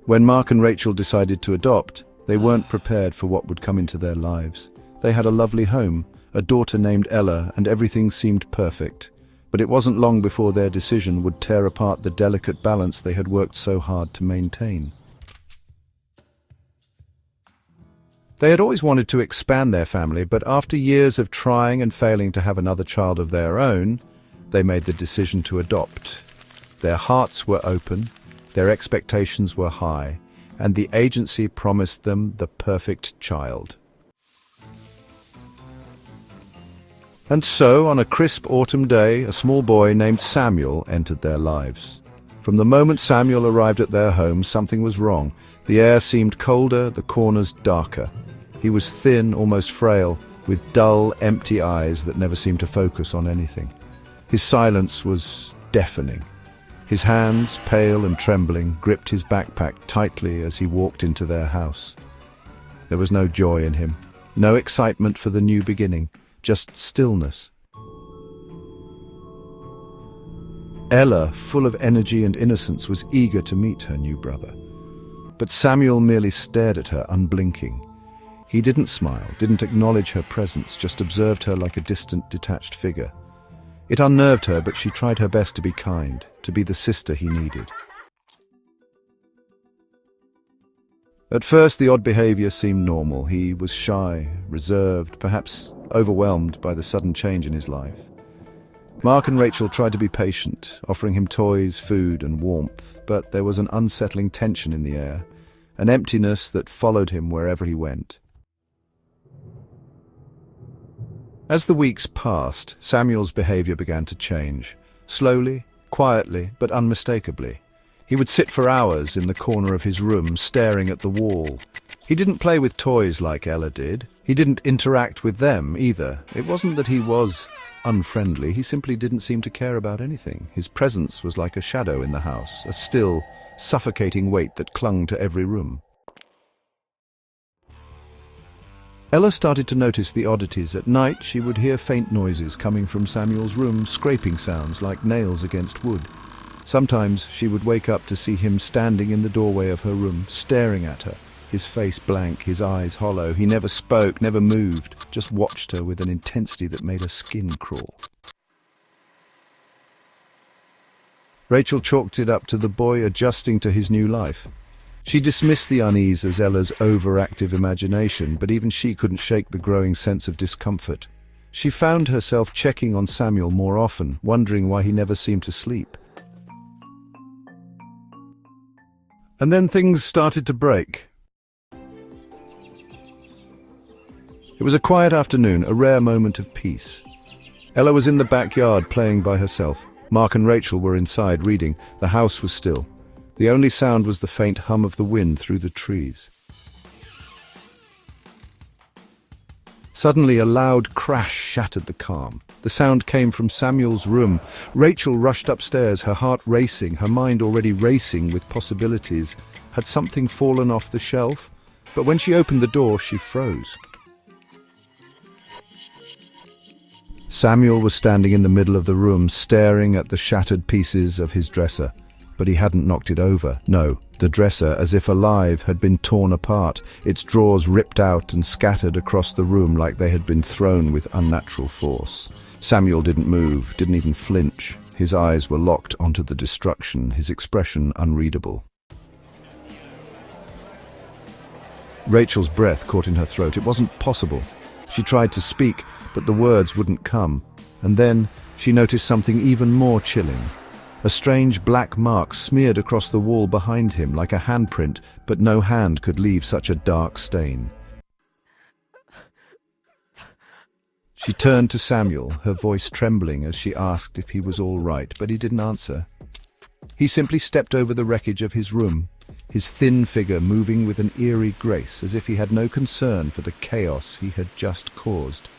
When Mark and Rachel decided to adopt, they weren't prepared for what would come into their lives. They had a lovely home, a daughter named Ella, and everything seemed perfect. But it wasn't long before their decision would tear apart the delicate balance they had worked so hard to maintain. They had always wanted to expand their family, but after years of trying and failing to have another child of their own, they made the decision to adopt. Their hearts were open, their expectations were high, and the agency promised them the perfect child. And so, on a crisp autumn day, a small boy named Samuel entered their lives. From the moment Samuel arrived at their home, something was wrong. The air seemed colder, the corners darker. He was thin, almost frail, with dull, empty eyes that never seemed to focus on anything. His silence was deafening. His hands, pale and trembling, gripped his backpack tightly as he walked into their house. There was no joy in him, no excitement for the new beginning, just stillness. Ella, full of energy and innocence, was eager to meet her new brother. But Samuel merely stared at her, unblinking. He didn't smile, didn't acknowledge her presence, just observed her like a distant, detached figure. It unnerved her, but she tried her best to be kind, to be the sister he needed. At first, the odd behavior seemed normal. He was shy, reserved, perhaps overwhelmed by the sudden change in his life. Mark and Rachel tried to be patient, offering him toys, food, and warmth, but there was an unsettling tension in the air, an emptiness that followed him wherever he went. As the weeks passed, Samuel's behavior began to change, slowly, quietly, but unmistakably. He would sit for hours in the corner of his room, staring at the wall. He didn't play with toys like Ella did. He didn't interact with them either. It wasn't that he was unfriendly, he simply didn't seem to care about anything. His presence was like a shadow in the house, a still, suffocating weight that clung to every room. Ella started to notice the oddities. At night, she would hear faint noises coming from Samuel's room, scraping sounds like nails against wood. Sometimes she would wake up to see him standing in the doorway of her room, staring at her, his face blank, his eyes hollow. He never spoke, never moved, just watched her with an intensity that made her skin crawl. Rachel chalked it up to the boy adjusting to his new life. She dismissed the unease as Ella's overactive imagination, but even she couldn't shake the growing sense of discomfort. She found herself checking on Samuel more often, wondering why he never seemed to sleep. And then things started to break. It was a quiet afternoon, a rare moment of peace. Ella was in the backyard playing by herself. Mark and Rachel were inside reading. The house was still. The only sound was the faint hum of the wind through the trees. Suddenly, a loud crash shattered the calm. The sound came from Samuel's room. Rachel rushed upstairs, her heart racing, her mind already racing with possibilities. Had something fallen off the shelf? But when she opened the door, she froze. Samuel was standing in the middle of the room, staring at the shattered pieces of his dresser. But he hadn't knocked it over. No, the dresser, as if alive, had been torn apart, its drawers ripped out and scattered across the room like they had been thrown with unnatural force. Samuel didn't move, didn't even flinch. His eyes were locked onto the destruction, his expression unreadable. Rachel's breath caught in her throat. It wasn't possible. She tried to speak, but the words wouldn't come. And then she noticed something even more chilling. A strange black mark smeared across the wall behind him like a handprint, but no hand could leave such a dark stain. She turned to Samuel, her voice trembling as she asked if he was all right, but he didn't answer. He simply stepped over the wreckage of his room, his thin figure moving with an eerie grace, as if he had no concern for the chaos he had just caused.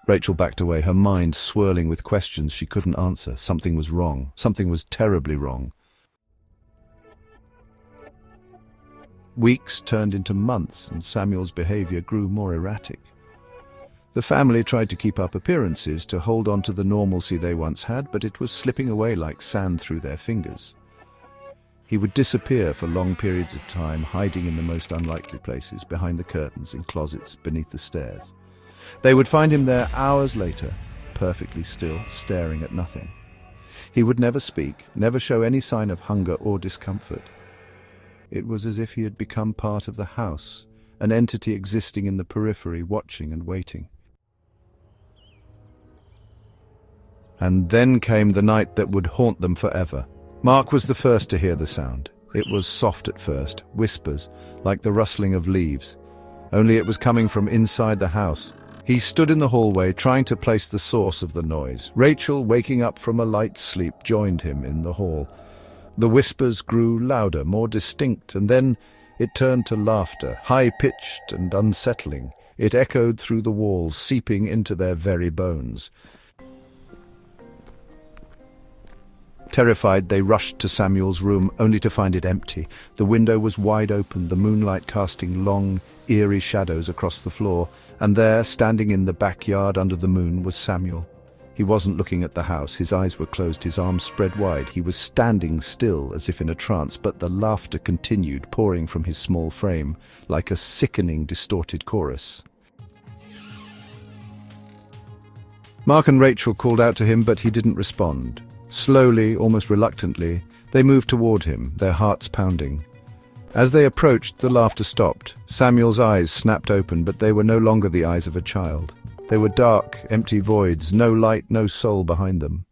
Rachel backed away, her mind swirling with questions she couldn't answer. Something was wrong. Something was terribly wrong. Weeks turned into months, and Samuel's behavior grew more erratic. The family tried to keep up appearances, to hold on to the normalcy they once had, but it was slipping away like sand through their fingers. He would disappear for long periods of time, hiding in the most unlikely places, behind the curtains, in closets, beneath the stairs. They would find him there hours later, perfectly still, staring at nothing. He would never speak, never show any sign of hunger or discomfort. It was as if he had become part of the house, an entity existing in the periphery, watching and waiting. And then came the night that would haunt them forever. Mark was the first to hear the sound. It was soft at first, whispers, like the rustling of leaves. Only it was coming from inside the house. He stood in the hallway, trying to place the source of the noise. Rachel, waking up from a light sleep, joined him in the hall. The whispers grew louder, more distinct, and then it turned to laughter, high-pitched and unsettling. It echoed through the walls, seeping into their very bones. Terrified, they rushed to Samuel's room, only to find it empty. The window was wide open, the moonlight casting long, eerie shadows across the floor, and there, standing in the backyard under the moon, was Samuel. He wasn't looking at the house, his eyes were closed, his arms spread wide. He was standing still, as if in a trance, but the laughter continued, pouring from his small frame, like a sickening, distorted chorus. Mark and Rachel called out to him, but he didn't respond. Slowly, almost reluctantly, they moved toward him, their hearts pounding. As they approached, the laughter stopped. Samuel's eyes snapped open, but they were no longer the eyes of a child. They were dark, empty voids, no light, no soul behind them.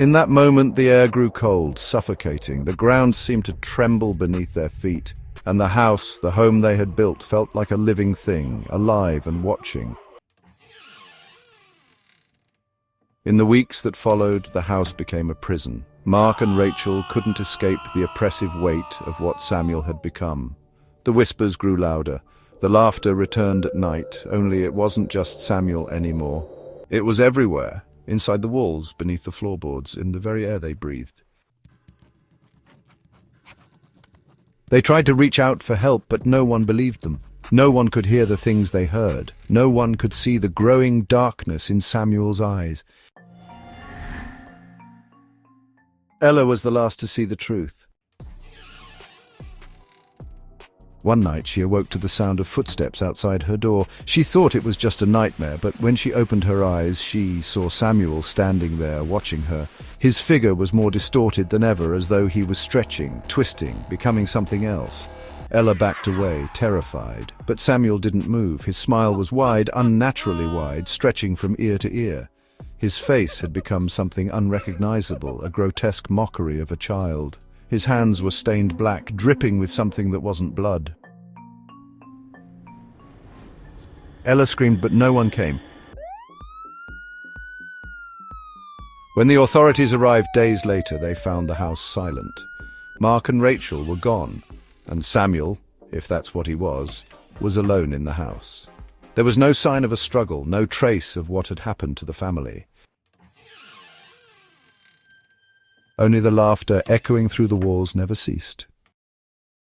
In that moment, the air grew cold, suffocating. The ground seemed to tremble beneath their feet, and the house, the home they had built, felt like a living thing, alive and watching. In the weeks that followed, the house became a prison. Mark and Rachel couldn't escape the oppressive weight of what Samuel had become. The whispers grew louder. The laughter returned at night, only it wasn't just Samuel anymore. It was everywhere, inside the walls, beneath the floorboards, in the very air they breathed. They tried to reach out for help, but no one believed them. No one could hear the things they heard. No one could see the growing darkness in Samuel's eyes. Ella was the last to see the truth. One night she awoke to the sound of footsteps outside her door. She thought it was just a nightmare, but when she opened her eyes, she saw Samuel standing there, watching her. His figure was more distorted than ever, as though he was stretching, twisting, becoming something else. Ella backed away, terrified, but Samuel didn't move. His smile was wide, unnaturally wide, stretching from ear to ear. His face had become something unrecognizable, a grotesque mockery of a child. His hands were stained black, dripping with something that wasn't blood. Ella screamed, but no one came. When the authorities arrived days later, they found the house silent. Mark and Rachel were gone, and Samuel, if that's what he was alone in the house. There was no sign of a struggle, no trace of what had happened to the family. Only the laughter echoing through the walls never ceased.